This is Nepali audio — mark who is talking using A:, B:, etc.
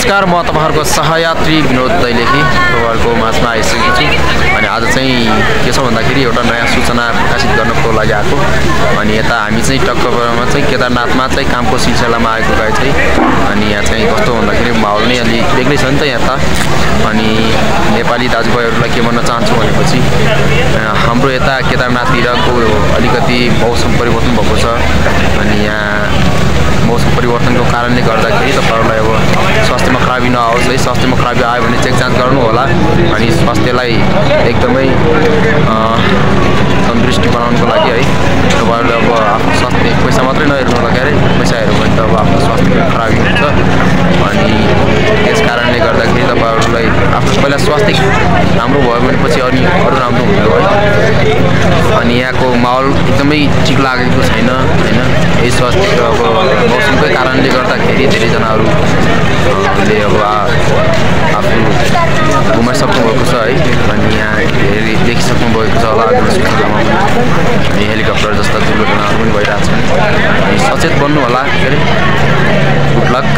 A: नमस्कार, म तपाईहरुको सहयात्री विनोद दैलेखी तपाईहरुको माझमा आइसकेको छु। अनि आज चाहिँ के छ भन्दाखेरि एउटा नयाँ सूचना प्रकाशित गर्नको लागि आएको। अनि यता हामी चाहिँ टक्करमा चाहिँ केदारनाथमा चाहिँ कामको सिलसिलामा आएको गाई चाहिँ। अनि यहाँ चाहिँ कस्तो भन्दाखेरि माहौल नै अलि बेग्लै छ नि त यहाँ त। अनि नेपाली दाजुभाइहरुलाई के भन्न चाहन्छु भनेपछि हाम्रो यता केदारनाथतिरको अलिकति मौसम परिवर्तन भएको छ। अनि यहाँ मौसम परिवर्तनको कारणले गर्दाखेरि तपाईहरुलाई अब स्वास्थ्यमा खराबी नआओस् है। स्वास्थ्यमा खराबी आयो भने चेक जाँच गर्नु होला। अनि स्वास्थ्यलाई एकदमै तन्दुरुस्ती बनाउनको लागि है तपाईहरुले अब आफ्नो स्वास्थ्य पैसा मात्रै नहेर्नु होला के अरे। पैसा हेर्नु भने त अब आफ्नो स्वास्थ्यको खराबी हुन्छ। अनि त्यस कारणले गर्दाखेरि तपाईहरुलाई आफ्नो पहिला स्वास्थ्य राम्रो भयो भने पछि अनि अरु राम्रो हुन्छ है। अनि यहाँको माहौल एकदमै ठिक लागेको छैन हैन। यही स्वास्थ्यको अब मौसमकै कारणले गर्दाखेरि धेरै जनाहरुले अब आफू गुमाइसक्नु भएको छ है। अनि यहाँ हेरि देखिसक्नु भएको छ होला सूचनामा पनि। अनि हेलिकप्टर जस्ता दुर्घटनाहरु पनि भइरहेछन्। अनि सचेत बन्नु होला के अरे। Good lock.